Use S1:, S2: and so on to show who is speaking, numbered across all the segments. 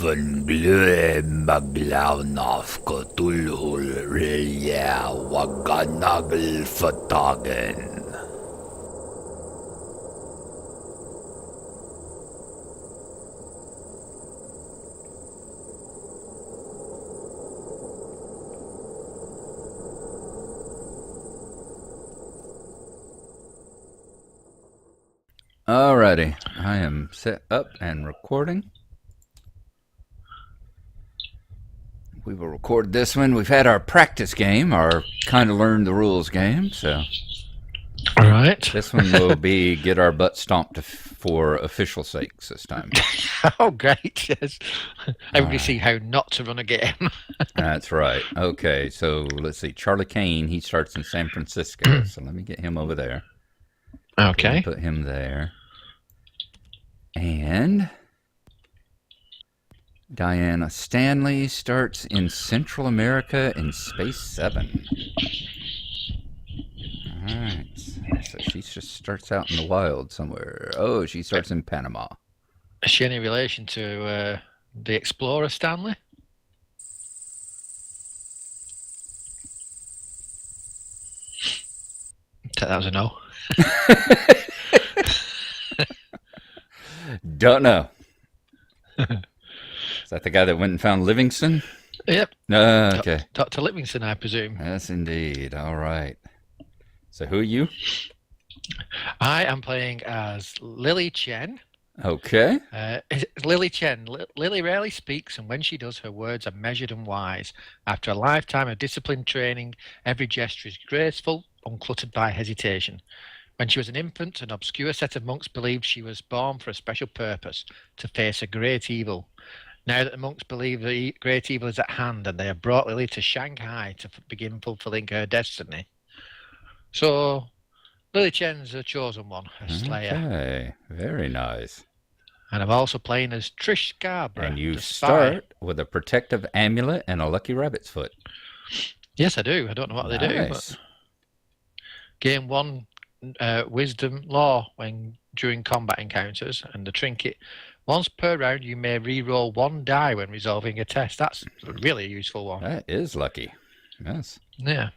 S1: Funglue maglaunaf ko tulhul rilya waganagel fatagen.
S2: Alrighty, I am set up and recording. We will record this one. We've had our practice game, our kind of learn the rules game, so
S3: all right.
S2: This one will be get our butt stomped for official sakes this time.
S3: Oh, great! Yes, everybody see how not to run a game.
S2: That's right. Okay, so let's see. Charlie Kane, he starts in San Francisco, so let me get him over there.
S3: Okay.
S2: Put him there. And Diana Stanley starts in Central America in Space 7. All right. So she just starts out in the wild somewhere. Oh, she starts in Panama.
S3: Is she any relation to the explorer Stanley? That was a no.
S2: Don't know. Is that the guy that went and found Livingston?
S3: Yep.
S2: Okay.
S3: Dr. Livingston, I presume.
S2: Yes, indeed. All right. So who are you?
S3: I am playing as Lily Chen.
S2: Okay.
S3: Lily Chen. Lily rarely speaks, and when she does, her words are measured and wise. After a lifetime of disciplined training, every gesture is graceful, uncluttered by hesitation. When she was an infant, an obscure set of monks believed she was born for a special purpose, to face a great evil. Now that the monks believe the great evil is at hand, and they have brought Lily to Shanghai to begin fulfilling her destiny. So, Lily Chen's a chosen one, a slayer.
S2: Okay, very nice.
S3: And I'm also playing as Trish Scarborough.
S2: And you start with a protective amulet and a lucky rabbit's foot.
S3: Yes, I do. I don't know what they do. But gain 1 wisdom law during combat encounters, and the trinket. Once per round, you may re-roll 1 die when resolving a test. That's really a useful one.
S2: That is lucky. Yes.
S3: Yeah.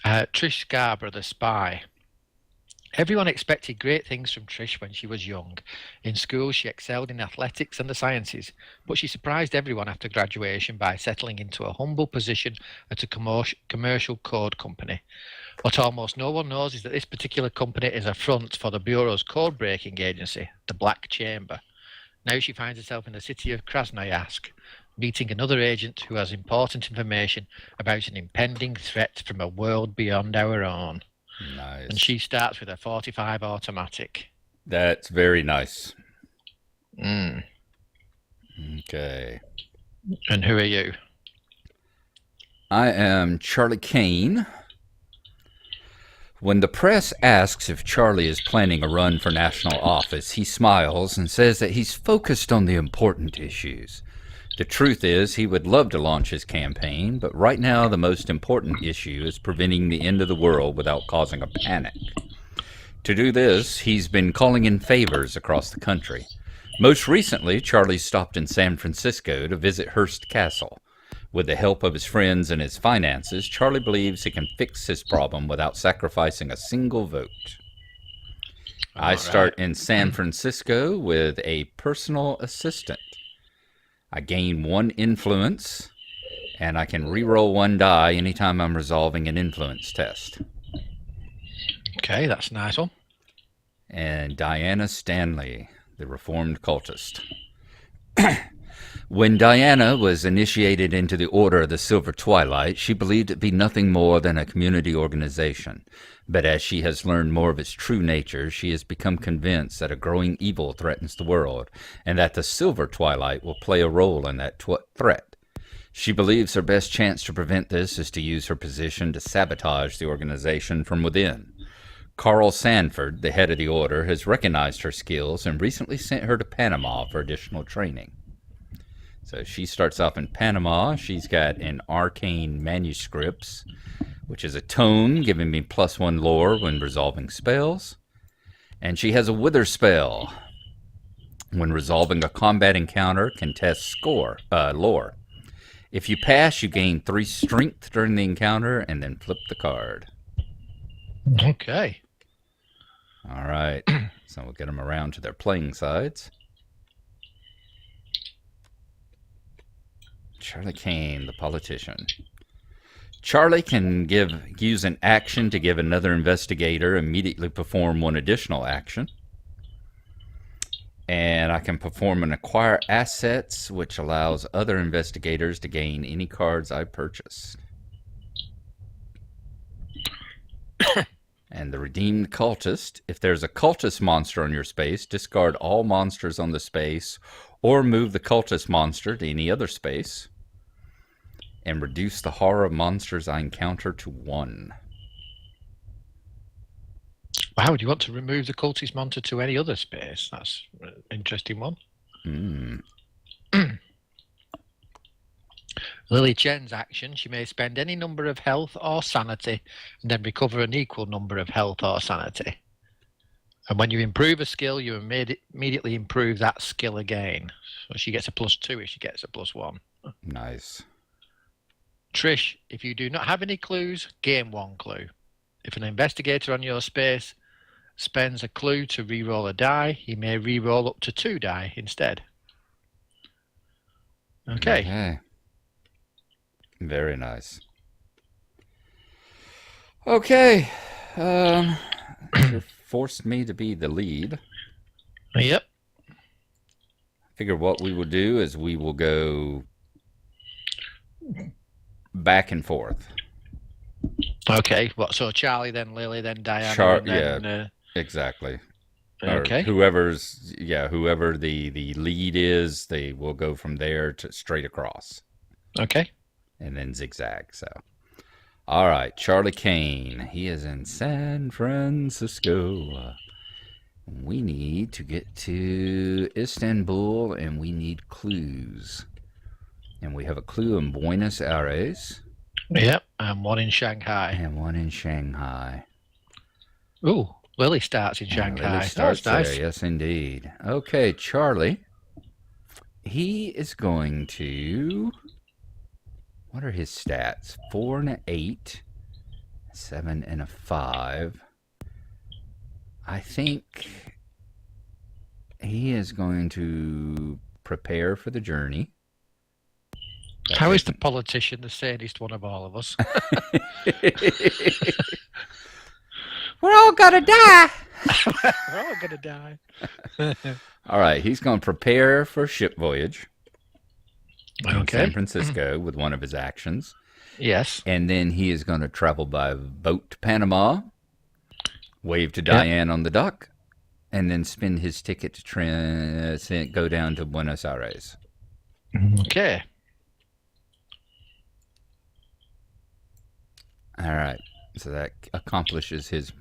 S3: Trish Scarborough, the spy. Everyone expected great things from Trish when she was young. In school, she excelled in athletics and the sciences, but she surprised everyone after graduation by settling into a humble position at a commercial code company. What almost no one knows is that this particular company is a front for the Bureau's code-breaking agency, the Black Chamber. Now she finds herself in the city of Krasnoyarsk, meeting another agent who has important information about an impending threat from a world beyond our own.
S2: Nice.
S3: And she starts with a 45 automatic.
S2: That's very nice. Okay.
S3: And who are you?
S2: I am Charlie Kane. When the press asks if Charlie is planning a run for national office, he smiles and says that he's focused on the important issues. The truth is, he would love to launch his campaign, but right now the most important issue is preventing the end of the world without causing a panic. To do this, he's been calling in favors across the country. Most recently, Charlie stopped in San Francisco to visit Hearst Castle. With the help of his friends and his finances, Charlie believes he can fix his problem without sacrificing a single vote. I start in San Francisco with a personal assistant. I gain 1 influence, and I can re-roll 1 die anytime I'm resolving an influence test.
S3: Okay, that's a nice one.
S2: And Diana Stanley, the reformed cultist. When Diana was initiated into the Order of the Silver Twilight, she believed it to be nothing more than a community organization. But as she has learned more of its true nature, she has become convinced that a growing evil threatens the world, and that the Silver Twilight will play a role in that threat. She believes her best chance to prevent this is to use her position to sabotage the organization from within. Carl Sanford, the head of the Order, has recognized her skills and recently sent her to Panama for additional training. So she starts off in Panama. She's got an arcane manuscripts, which is a tome giving me +1 lore when resolving spells. And she has a wither spell. When resolving a combat encounter, contest lore. If you pass, you gain 3 strength during the encounter, and then flip the card.
S3: Okay.
S2: All right. So we'll get them around to their playing sides. Charlie Kane, the politician. Charlie can use an action to give another investigator immediately perform one additional action. And I can perform an acquire assets, which allows other investigators to gain any cards I purchase. And the redeemed cultist. If there's a cultist monster on your space, discard all monsters on the space or move the cultist monster to any other space. And reduce the horror of monsters I encounter to 1.
S3: Wow, do you want to remove the cultist monster to any other space? That's an interesting one. Lily Chen's action. She may spend any number of health or sanity and then recover an equal number of health or sanity. And when you improve a skill, you immediately improve that skill again. So she gets a +2 if she gets a +1.
S2: Nice.
S3: Trish, if you do not have any clues, gain 1 clue. If an investigator on your space spends a clue to re-roll a die, he may re-roll up to 2 die instead. Okay.
S2: Very nice. Okay. You forced me to be the lead.
S3: Yep.
S2: Figure what we will do is we will go back and forth.
S3: Okay. What? So Charlie, then Lily, then Diana, and then,
S2: exactly.
S3: Okay.
S2: Or whoever the lead is, they will go from there to straight across.
S3: Okay.
S2: And then zigzag. So, all right, Charlie Kane. He is in San Francisco. We need to get to Istanbul, and we need clues. And we have a clue in Buenos Aires.
S3: Yep, and 1 in Shanghai.
S2: And 1 in Shanghai.
S3: Ooh, Lily starts in Shanghai.
S2: Lily starts
S3: That's nice.
S2: there, yes, indeed. Okay, Charlie. He is going to... What are his stats? 4 and an 8. 7 and a 5. I think he is going to prepare for the journey.
S3: How is the politician the sanest one of all of us?
S2: We're all gonna die.
S3: We're all gonna die.
S2: All right, he's going to prepare for a ship voyage. In
S3: Okay.
S2: San Francisco with one of his actions.
S3: Yes.
S2: And then he is going to travel by boat to Panama, wave to Diane on the dock, and then spend his ticket to go down to Buenos Aires.
S3: Okay.
S2: All right. So that accomplishes his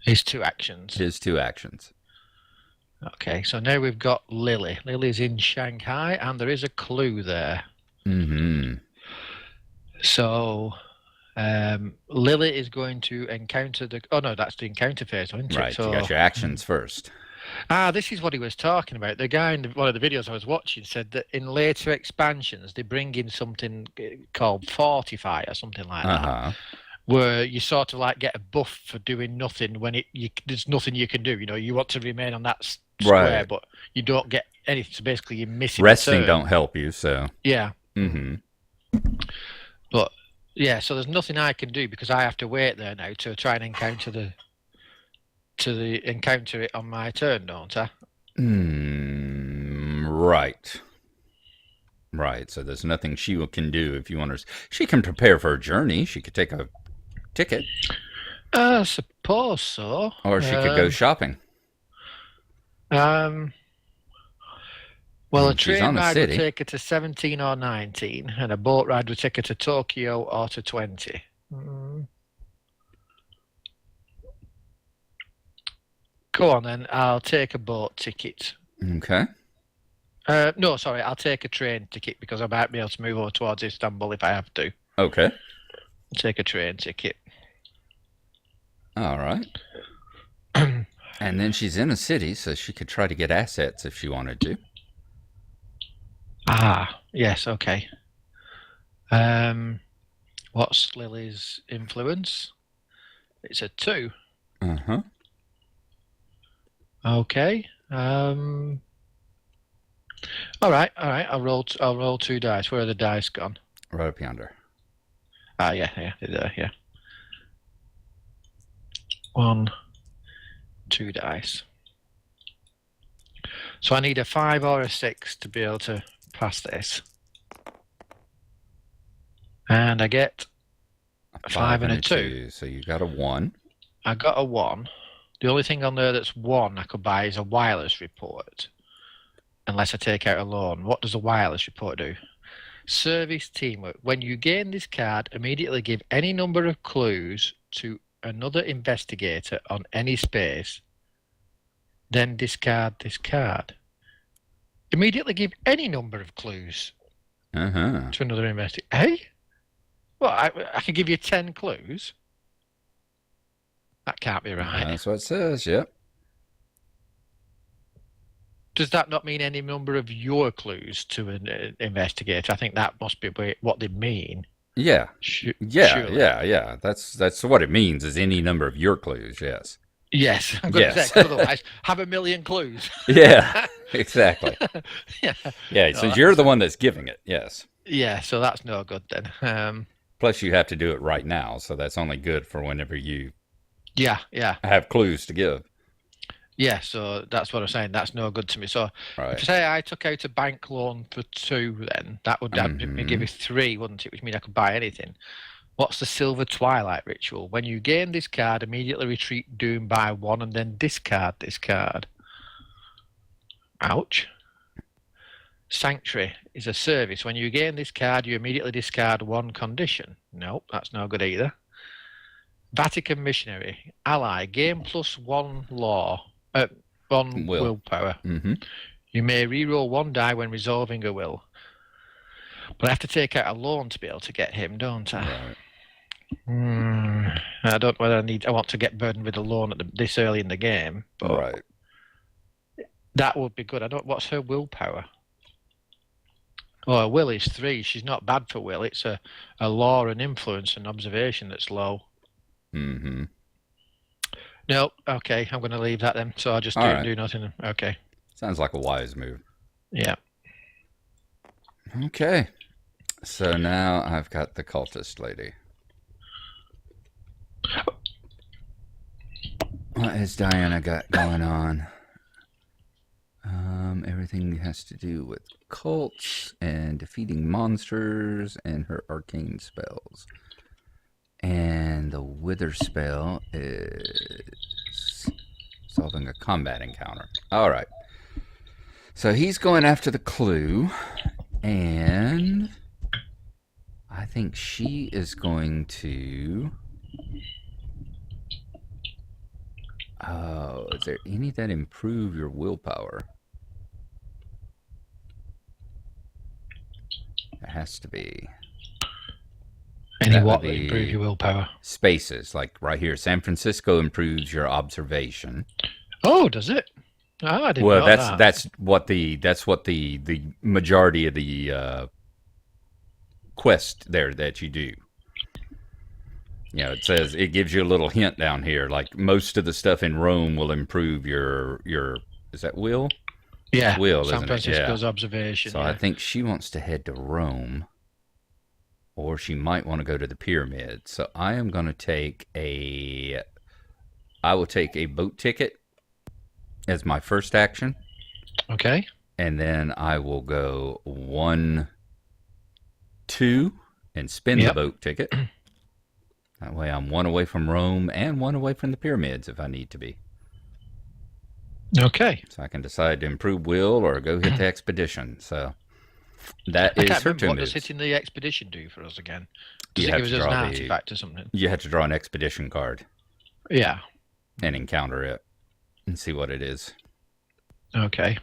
S3: 2 actions.
S2: His 2 actions.
S3: Okay, so now we've got Lily. Lily's in Shanghai, and there is a clue there.
S2: Mm-hmm.
S3: So Lily is going to encounter the... Oh, no, that's the encounter phase, isn't it?
S2: Right,
S3: So,
S2: you got your actions first.
S3: this is what he was talking about. The guy in one of the videos I was watching said that in later expansions, they bring in something called Fortify or something like that, where you sort of like get a buff for doing nothing when there's nothing you can do. You know, you want to remain on that square, but you don't get anything. So basically, you're missing.
S2: Resting don't help you, so.
S3: Yeah.
S2: Mm-hmm.
S3: But yeah, so there's nothing I can do because I have to wait there now to try and encounter encounter it on my turn, don't I?
S2: Right. Right. So there's nothing she can do if you want her. She can prepare for a journey. She could take a ticket.
S3: I suppose so.
S2: Or she could go shopping.
S3: Well, a train ride would take her to 17 or 19, and a boat ride would take her to Tokyo or to 20. Go on then, I'll take a boat ticket.
S2: Okay.
S3: No, sorry, I'll take a train ticket because I might be able to move over towards Istanbul if I have to.
S2: Okay.
S3: I'll take a train ticket.
S2: All right. And then she's in a city, so she could try to get assets if she wanted to.
S3: Ah, yes, okay. What's Lily's influence? It's a 2.
S2: Uh-huh.
S3: Okay. All right. I'll roll 2 dice. Where are the dice gone?
S2: Right up yonder.
S3: Ah, yeah, they're there, yeah. 1, 2 dice. So I need a 5 or a 6 to be able to pass this. And I get a 5 and a 2.
S2: So you got a 1.
S3: I got a 1. The only thing on there that's 1 I could buy is a wireless report. Unless I take out a loan. What does a wireless report do? Service teamwork. When you gain this card, immediately give any number of clues to another investigator on any space. Then discard this card. Immediately give any number of clues
S2: Uh-huh.
S3: to another investigator. Hey? Well, I can give you 10 clues. That can't be right.
S2: That's what it says, yep.
S3: Does that not mean any number of your clues to an investigator? I think that must be what they mean.
S2: Yeah.
S3: Surely.
S2: Yeah. That's what it means, is any number of your clues, yes.
S3: Yes, I'm going to say, otherwise, have a million clues.
S2: Yeah, exactly.
S3: Yeah.
S2: Yeah, so you're the one that's giving it, yes.
S3: Yeah, so that's no good then.
S2: Plus, you have to do it right now, so that's only good for whenever you
S3: Yeah.
S2: have clues to give.
S3: Yeah, so that's what I'm saying. That's no good to me. So
S2: Right.
S3: if say I took out a bank loan for 2, then that would give me 3, wouldn't it? Which means I could buy anything. What's the Silver Twilight ritual? When you gain this card, immediately retreat Doom by 1 and then discard this card. Ouch. Sanctuary is a service. When you gain this card, you immediately discard 1 condition. Nope, that's no good either. Vatican Missionary. Ally. Gain +1 law. 1 willpower.
S2: Mm-hmm.
S3: You may reroll 1 die when resolving a will. But I have to take out a loan to be able to get him, don't I?
S2: Right.
S3: I don't know whether I want to get burdened with a loan this early in the game. But
S2: Right.
S3: that would be good. What's her willpower? Oh, her will is 3. She's not bad for will. It's a law and influence and observation that's low.
S2: Mm-hmm.
S3: No, okay, I'm going to leave that then. So I'll just do nothing. Okay.
S2: Sounds like a wise move.
S3: Yeah.
S2: Okay. So now I've got the cultist lady. What has Diana got going on? Everything has to do with cults and defeating monsters and her arcane spells. And the wither spell is solving a combat encounter. All right. So he's going after the clue, and I think she is going to... Oh, is there any that improve your willpower? There has to be.
S3: Any what that improve your willpower?
S2: Spaces, like right here. San Fransisco improves your observation.
S3: Oh, does it? Oh, I didn't know that.
S2: That's what the majority of the quest there that you do. You know, it says, it gives you a little hint down here, like most of the stuff in Rome will improve your is that will?
S3: Yeah,
S2: will,
S3: San
S2: isn't
S3: Francisco's
S2: it? Yeah.
S3: observation.
S2: So I think she wants to head to Rome, or she might want to go to the pyramid. So I am going to take I will take a boat ticket as my first action.
S3: Okay.
S2: And then I will go 1, 2, and spin the boat ticket. That way I'm 1 away from Rome and 1 away from the pyramids if I need to be.
S3: Okay.
S2: So I can decide to improve will or go hit the expedition. So that is her 2 moves.
S3: What does hitting the expedition do for us again? Does
S2: You
S3: it
S2: have
S3: give
S2: to
S3: us an
S2: draw
S3: artifact or something?
S2: You have to draw an expedition card
S3: Yeah.
S2: and encounter it and see what it is.
S3: Okay.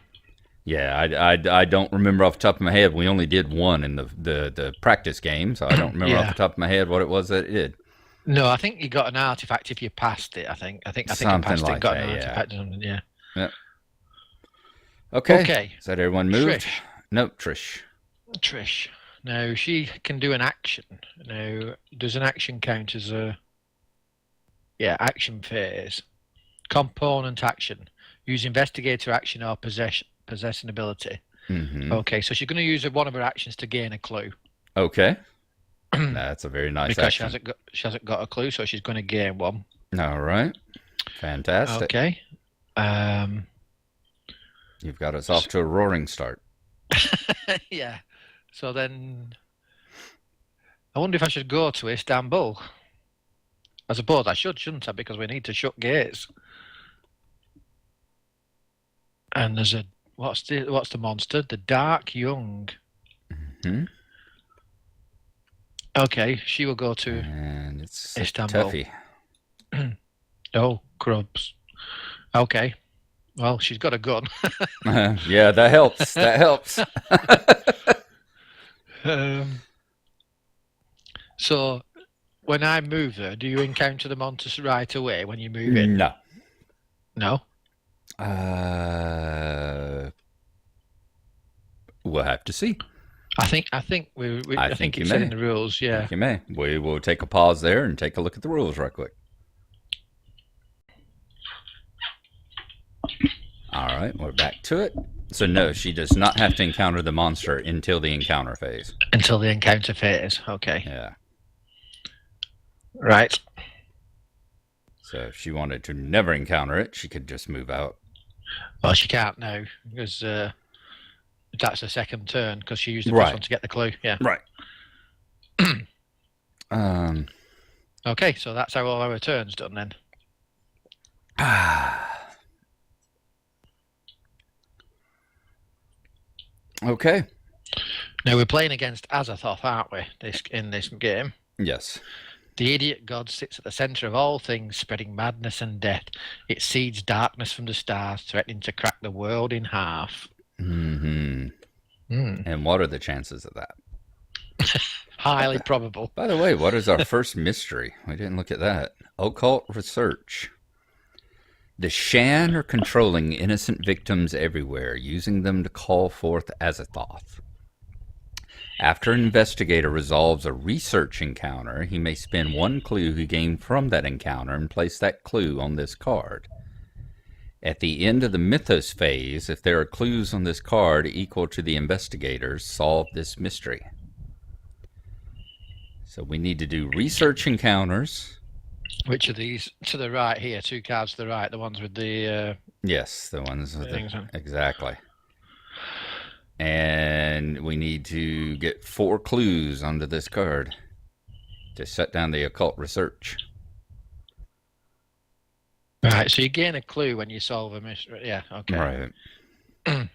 S2: Yeah, I don't remember off the top of my head. We only did 1 in the practice game, so I don't remember off the top of my head what it was that it did.
S3: No, I think you got an artifact if you passed it. I think I
S2: Something
S3: passed it.
S2: like
S3: Got
S2: that,
S3: an
S2: yeah.
S3: artifact or something. Yeah.
S2: Yep. Okay.
S3: Okay.
S2: Is that everyone moved?
S3: Trish.
S2: Nope, Trish.
S3: Trish. Now she can do an action. Now, does an action count as a action phase? Component action. Use investigator action or possessing ability.
S2: Mm-hmm.
S3: Okay, so she's going to use one of her actions to gain a clue.
S2: Okay. That's a very nice
S3: because
S2: action.
S3: she hasn't got a clue, so she's going to gain one.
S2: All right. Fantastic.
S3: Okay.
S2: You've got us off to a roaring start.
S3: Yeah. So then, I wonder if I should go to Istanbul. I suppose I should, shouldn't I? Because we need to shut gates. And there's what's the monster? The Dark Young.
S2: Mm-hmm.
S3: Okay, she will go to
S2: And it's
S3: Istanbul.
S2: Tuffy.
S3: Oh, crubs. Okay. Well, she's got a gun.
S2: Yeah, that helps. That helps.
S3: So, when I move her, do you encounter the monster right away when you move in?
S2: No.
S3: No?
S2: We'll have to see.
S3: I think I think it's in the rules, yeah.
S2: I think you may. We will take a pause there and take a look at the rules right quick. All right, we're back to it. So no, she does not have to encounter the monster until the encounter phase.
S3: Until the encounter phase, okay.
S2: Yeah.
S3: Right.
S2: So if she wanted to never encounter it, she could just move out.
S3: Well, she can't now, because that's her second turn, because she used the first one to get the clue, yeah.
S2: Right.
S3: Okay, so that's how all our turns done then.
S2: Okay.
S3: Now we're playing against Azathoth, aren't we? In this game.
S2: Yes.
S3: The idiot god sits at the center of all things, spreading madness and death. It seeds darkness from the stars, threatening to crack the world in half.
S2: Mm-hmm. And what are the chances of that?
S3: Highly probable.
S2: By the way, what is our first mystery? We didn't look at that. Occult research. The Shan are controlling innocent victims everywhere, using them to call forth Azathoth. After an investigator resolves a research encounter, he may spend one clue he gained from that encounter and place that clue on this card. At the end of the Mythos phase, if there are clues on this card equal to the investigators, solve this mystery. So we need to do research encounters.
S3: Which of these to the right here? Two cards to the right, the ones with the...
S2: Yes, the ones with the... Exactly. And we need to get 4 clues onto this card to set down the occult research.
S3: Right, so you gain a clue when you solve a mystery. Yeah, okay.
S2: Right.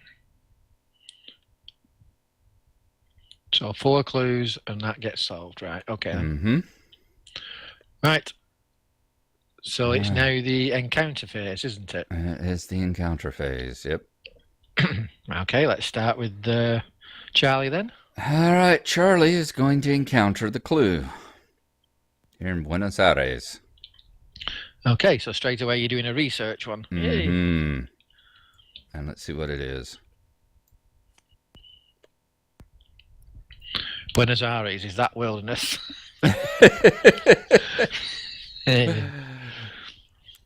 S3: So 4 clues and that gets solved, right? Okay.
S2: Mm-hmm.
S3: Right. So it's now the encounter phase, isn't it?
S2: It is the encounter phase, yep.
S3: Okay, let's start with Charlie then.
S2: All right, Charlie is going to encounter the clue here in Buenos Aires.
S3: Okay, so straight away you're doing a research one.
S2: Mm-hmm. And let's see what it is.
S3: Buenos Aires, is that wilderness?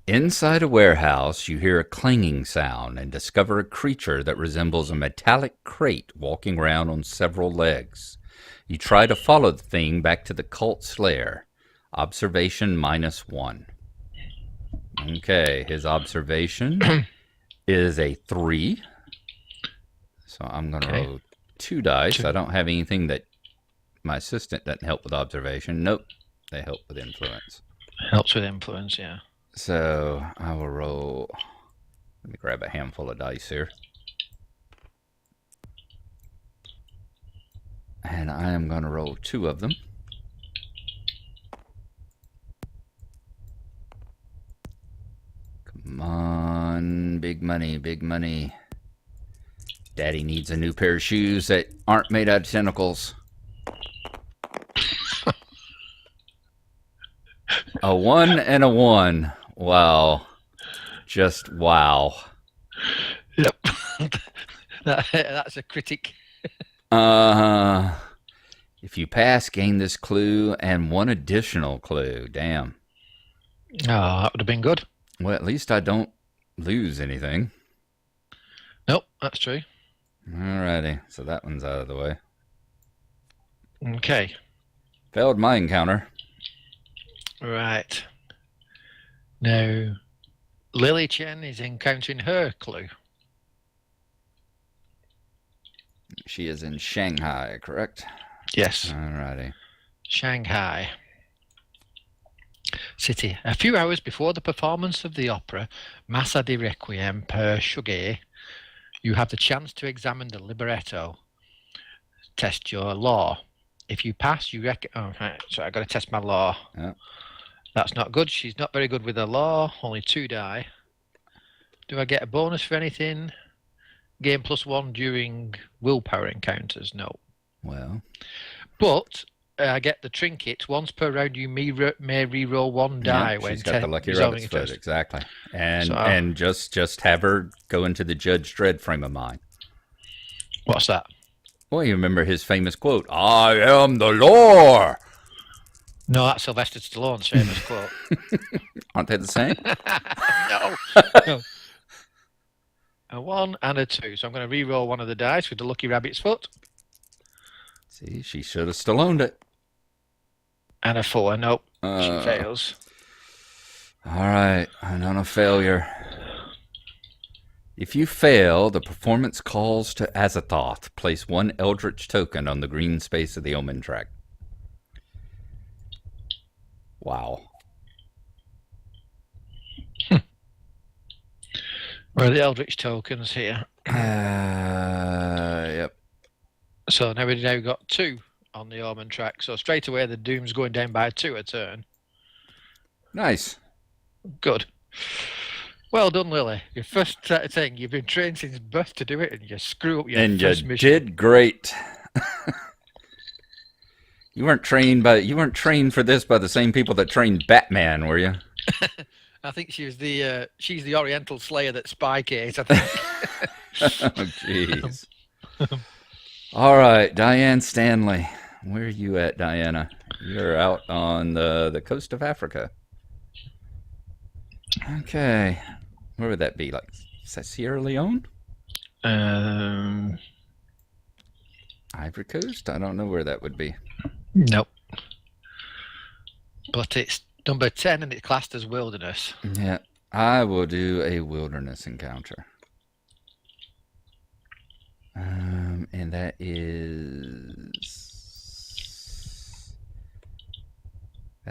S2: Inside a warehouse, you hear a clanging sound and discover a creature that resembles a metallic crate walking around on several legs. You try to follow the thing back to the cult's lair. Observation -1. Okay, his observation is a 3. So I'm going to roll 2 dice. I don't have anything that my assistant doesn't help with observation. Nope, they help with influence.
S3: Helps with influence, yeah.
S2: So I will roll. Let me grab a handful of dice here. And I am going to roll 2 of them. Come on, big money, big money. Daddy needs a new pair of shoes that aren't made out of tentacles. A 1 and a 1. Wow. Just wow.
S3: Yep. That's a critic.
S2: If you pass, gain this clue and one additional clue. Damn.
S3: Oh, that would have been good.
S2: Well, at least I don't lose anything.
S3: Nope, that's true.
S2: Alrighty, so that one's out of the way.
S3: Okay.
S2: Failed my encounter.
S3: Right. Now, Lily Chen is encountering her clue.
S2: She is in Shanghai, correct?
S3: Yes.
S2: Alrighty.
S3: Shanghai City. A few hours before the performance of the opera Massa di Requiem per Shuggie, you have the chance to examine the libretto. Test your law. If you pass, you oh, right. So I've got to test my law.
S2: Yeah.
S3: That's not good. She's not very good with the law. Only 2 die. Do I get a bonus for anything? Gain +1 during willpower encounters? No.
S2: Well.
S3: But I get the trinket. Once per round, you may re-roll 1 die when
S2: she's got the lucky
S3: resolving
S2: rabbit's
S3: a
S2: foot,
S3: test.
S2: exactly. And
S3: So,
S2: and just have her go into the Judge Dredd frame of mind.
S3: What's that?
S2: Well, you remember his famous quote, "I am the law."
S3: No, that's Sylvester Stallone's famous quote.
S2: Aren't they the same?
S3: No. A 1 and a 2. So I'm going to re-roll one of the dice with the lucky rabbit's foot.
S2: See, she should have Stalloned it.
S3: And a 4. Nope. She fails.
S2: All right, and on a failure. If you fail, the performance calls to Azathoth. Place 1 Eldritch token on the green space of the omen track. Wow.
S3: Where are the Eldritch tokens here?
S2: Yep.
S3: So now we've now got 2 on the omen track. So straight away the doom's going down by 2 a turn.
S2: Nice.
S3: Good. Well done, Lily. Your first thing, you've been trained since birth to do it, and you screw up your first mission.
S2: Did great. You weren't trained for this by the same people that trained Batman, were you?
S3: I think she's the Oriental Slayer that Spike is, I think.
S2: Oh, jeez. All right, Diane Stanley. Where are you at, Diana? You're out on the coast of Africa. Okay. Where would that be? Like, is that Sierra Leone? Ivory Coast? I don't know where that would be.
S3: Nope. But it's number 10 and it's classed as wilderness.
S2: Yeah, I will do a wilderness encounter. And that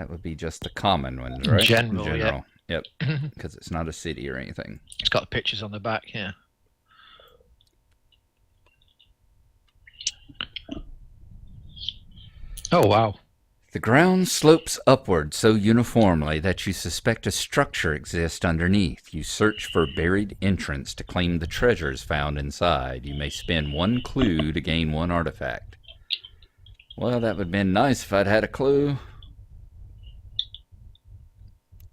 S2: would be just the common ones, right?
S3: General.
S2: Yep, because it's not a city or anything.
S3: It's got pictures on the back here. Oh, wow.
S2: The ground slopes upward so uniformly that you suspect a structure exists underneath. You search for a buried entrance to claim the treasures found inside. You may spend 1 clue to gain 1 artifact. Well, that would have been nice if I'd had a clue.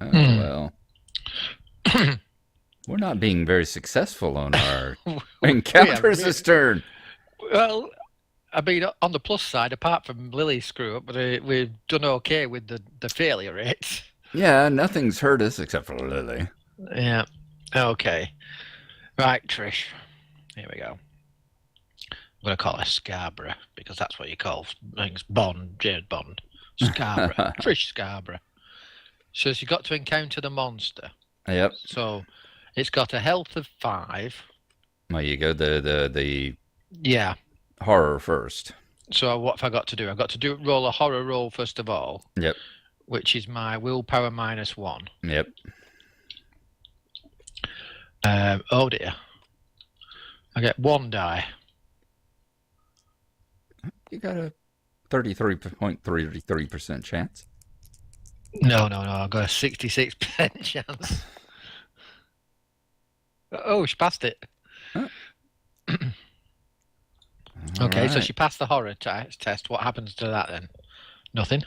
S2: Oh, well. We're not being very successful on our encounters this turn.
S3: Well, I mean, on the plus side, apart from Lily's screw up, we've done okay with the failure rates.
S2: Yeah, nothing's hurt us except for Lily.
S3: Yeah. Okay. Right, Trish. Here we go. I'm going to call her Scarborough because that's what you call things. Bond, James Bond. Scarborough. Trish Scarborough. So she's got to encounter the monster.
S2: Yep.
S3: So it's got a health of 5.
S2: Well, you go the
S3: Yeah.
S2: horror first.
S3: So what have I got to do? I've got to roll a horror roll first of all.
S2: Yep.
S3: Which is my willpower -1.
S2: Yep.
S3: Oh dear. I get 1 die.
S2: You got a 33.33% chance.
S3: No. I've got a 66% chance. Oh, she passed it.
S2: Huh.
S3: Okay,
S2: right.
S3: so she passed the horror test. What happens to that then? Nothing.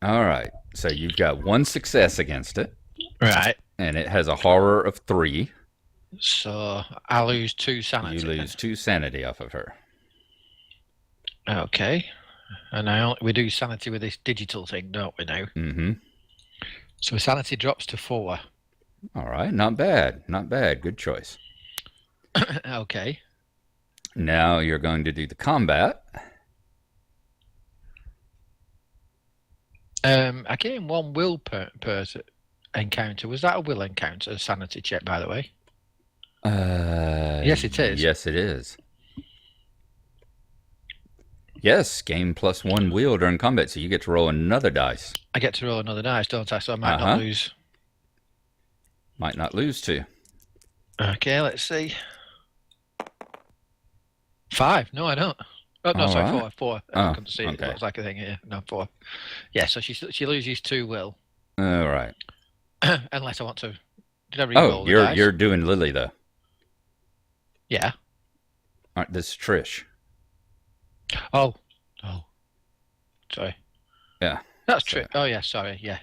S2: All right. So you've got one success against it,
S3: Right.
S2: and it has a horror of 3.
S3: So I lose 2 sanity.
S2: You lose 2 sanity off of her.
S3: Okay. And we do sanity with this digital thing, don't we now?
S2: Mm-hmm.
S3: So sanity drops to 4.
S2: All right. Not bad. Not bad. Good choice.
S3: Okay.
S2: Now you're going to do the combat.
S3: I gained 1 will per encounter. Was that a will encounter? A sanity check, by the way. Yes, it is.
S2: Yes, it is. Yes, gain +1 will during combat, so you get to roll another dice.
S3: I get to roll another dice, don't I? So I might not lose.
S2: Might not lose 2.
S3: Okay, let's see. 5. No, I don't. Oh, no, sorry,
S2: right.
S3: 4. I couldn't see it.
S2: Okay.
S3: It looks like a thing here. No, 4. Yeah, so she loses 2 will.
S2: All right.
S3: Unless I want to. Did I re-roll the dice?
S2: You're doing Lily, though.
S3: Yeah.
S2: All right, this is Trish.
S3: Oh. Sorry.
S2: Yeah.
S3: That's true. Oh, yeah, sorry. Yes.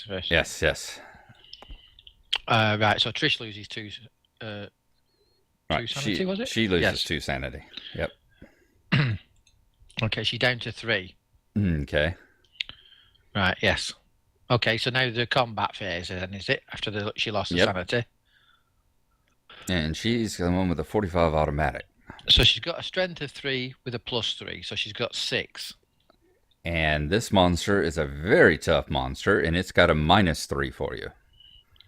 S3: First.
S2: Yes.
S3: Right, so Trish loses 2
S2: Right.
S3: sanity, was it?
S2: She loses 2 sanity. Yep.
S3: Okay, she's down to 3.
S2: Okay.
S3: Right, yes. Okay, so now the combat phase, then, is it? After she lost the sanity.
S2: And she's the one with a 45 automatic.
S3: So she's got a strength of 3 with a +3, so she's got 6.
S2: And this monster is a very tough monster, and it's got a -3 for you.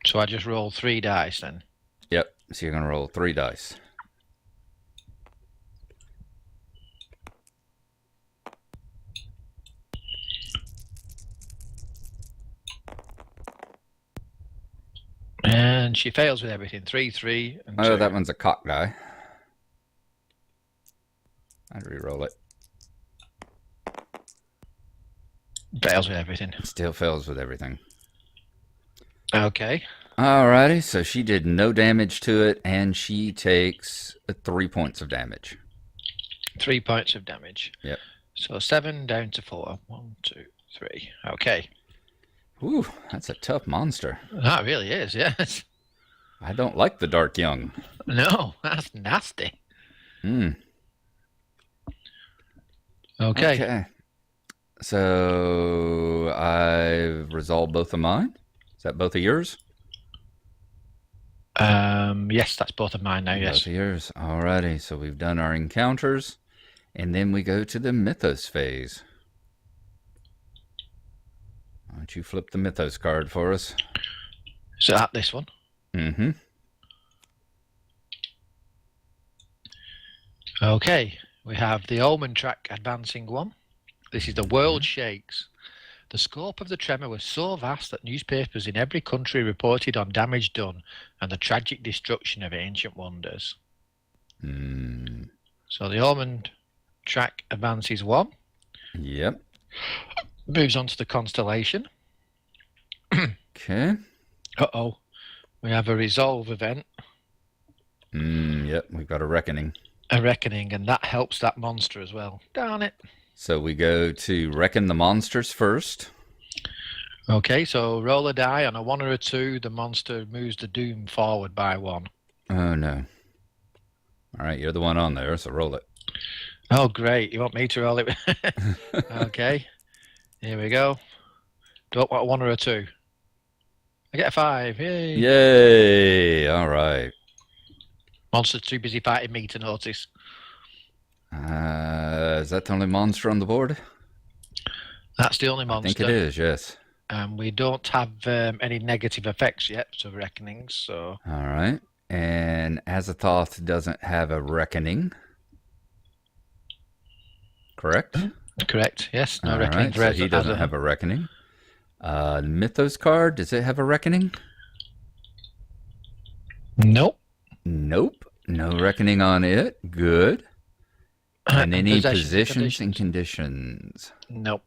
S3: So I just roll 3 dice then.
S2: Yep. So you're going to roll 3 dice.
S3: And she fails with everything. 3, 3, and 2.
S2: Oh, that one's a cock die. I'd re-roll it.
S3: Fails with everything.
S2: Still fails with everything.
S3: Okay.
S2: Alrighty, so she did no damage to it, and she takes 3 points of damage.
S3: 3 points of damage.
S2: Yep.
S3: So 7 down to 4. 1, 2, 3. Okay.
S2: Ooh, that's a tough monster.
S3: That really is, yes.
S2: I don't like the Dark Young.
S3: No, that's nasty.
S2: Okay. So I've resolved both of mine. Is that both of yours?
S3: Yes, that's both of mine now, yes.
S2: Both of yours. Alrighty, so we've done our encounters, and then we go to the Mythos phase. Why don't you flip the Mythos card for us?
S3: Is that this one?
S2: Mm-hmm.
S3: Okay, we have the Omen track advancing 1. This is the world shakes. The scope of the tremor was so vast that newspapers in every country reported on damage done and the tragic destruction of ancient wonders. So the Omen track advances 1.
S2: Yep.
S3: Moves on to the constellation.
S2: Okay.
S3: Uh-oh. We have a resolve event.
S2: Yep, we've got a reckoning.
S3: A reckoning, and that helps that monster as well. Darn it.
S2: So we go to reckon the monsters first.
S3: Okay, so roll a die. On a 1 or a 2, the monster moves the doom forward by 1.
S2: Oh, no. All right, you're the one on there, so roll it.
S3: Oh, great. You want me to roll it? Okay. Here we go. Don't want a 1 or a 2. I get a 5. Yay.
S2: Yay. All right.
S3: Monster's too busy fighting me to notice.
S2: Is that the only monster on the board?
S3: That's the only monster.
S2: I think it is, yes.
S3: And we don't have any negative effects yet to reckonings, so...
S2: All right. And Azathoth doesn't have a reckoning. Correct?
S3: Correct, yes. No
S2: All
S3: reckoning
S2: right,
S3: for
S2: so he doesn't have a reckoning. Mythos card, does it have a reckoning?
S3: Nope.
S2: Nope. No reckoning on it. Good. And any positions and conditions?
S3: Nope.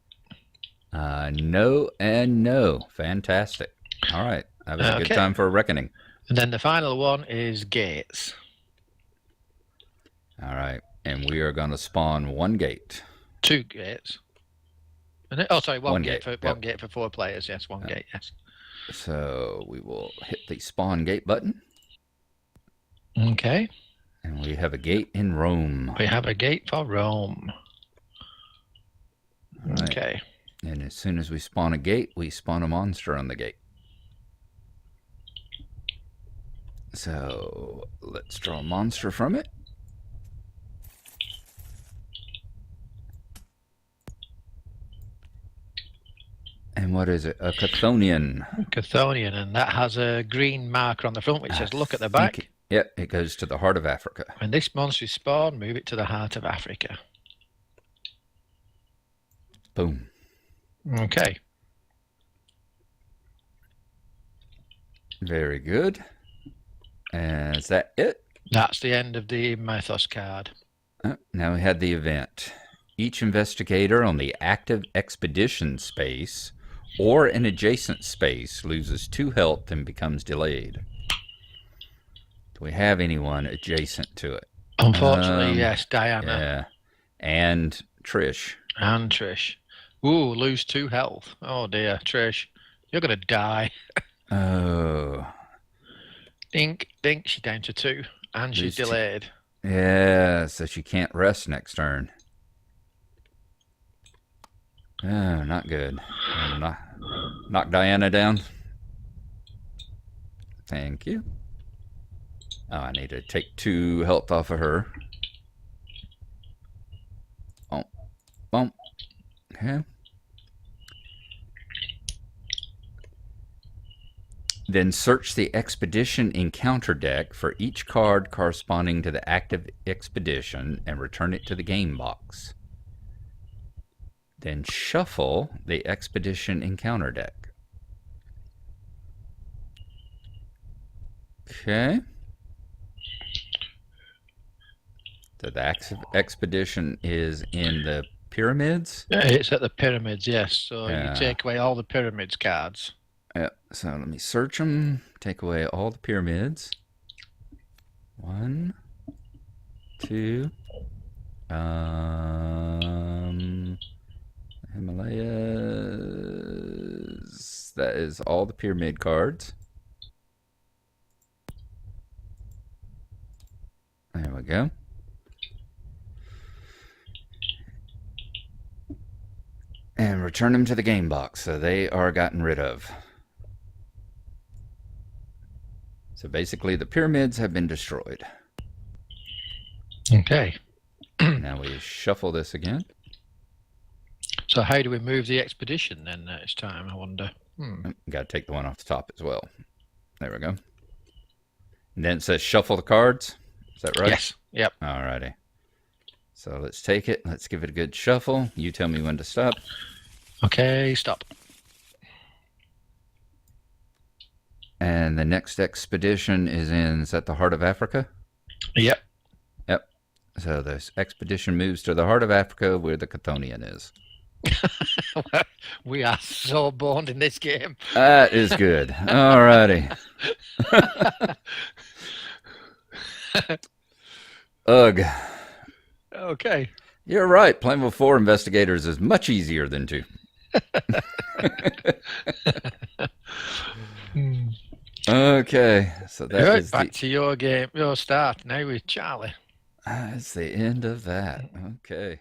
S2: No and no. Fantastic. All right. That was a good time for a reckoning.
S3: And then the final one is gates.
S2: All right. And we are going to spawn 1 gate.
S3: 2 gates. Oh, sorry, one
S2: One
S3: gate
S2: gate,
S3: for
S2: yep.
S3: one gate for 4 players. Yes, one gate. Yes.
S2: So we will hit the spawn gate button.
S3: Okay.
S2: And we have a gate in Rome.
S3: We have a gate for Rome.
S2: Right.
S3: Okay.
S2: And as soon as we spawn a gate, we spawn a monster on the gate. So let's draw a monster from it. And what is it? A Chthonian.
S3: Chthonian, and that has a green marker on the front which says look at the back.
S2: Yep, it goes to the heart of Africa.
S3: When this monster is spawned, move it to the heart of Africa.
S2: Boom.
S3: Okay.
S2: Very good. And is that it?
S3: That's the end of the mythos card.
S2: Now we had the event. Each investigator on the active expedition space or an adjacent space loses 2 health and becomes delayed. Do we have anyone adjacent to it?
S3: Unfortunately, yes, Diana.
S2: Yeah. And Trish.
S3: And Trish. Ooh, lose 2 health. Oh dear, Trish. You're going to die.
S2: Oh.
S3: Dink, dink, she's down to 2. And she's delayed.
S2: Yeah, so she can't rest next turn. Oh, not good. Knock Diana down. Thank you. Oh, I need to take 2 health off of her. Oh, bump. Okay. Then search the expedition encounter deck for each card corresponding to the active expedition and return it to the game box. Then shuffle the expedition encounter deck. Okay. So the expedition is in the pyramids?
S3: It's at the pyramids, yes. So
S2: Yeah.
S3: you take away all the pyramids cards.
S2: Yeah, so let me search them, take away all the pyramids. 1, 2, Himalayas. That is all the pyramid cards. There we go. And return them to the game box, so they are gotten rid of. So basically, the pyramids have been destroyed.
S3: Okay.
S2: Now we shuffle this again.
S3: So how do we move the expedition then next time, I wonder?
S2: Got to take the one off the top as well. There we go. And then it says shuffle the cards. Is that right?
S3: Yes. Yep.
S2: Alrighty. So let's take it. Let's give it a good shuffle. You tell me when to stop.
S3: Okay, stop.
S2: And the next expedition is that the heart of Africa?
S3: Yep.
S2: Yep. So this expedition moves to the heart of Africa where the Chthonian is.
S3: We are so boned in this game.
S2: That is good. Alrighty. Ugh.
S3: Okay.
S2: You're right. Playing with 4 investigators is much easier than 2. Okay, so that is
S3: back to your game, your start now with Charlie.
S2: That's the end of that. Okay.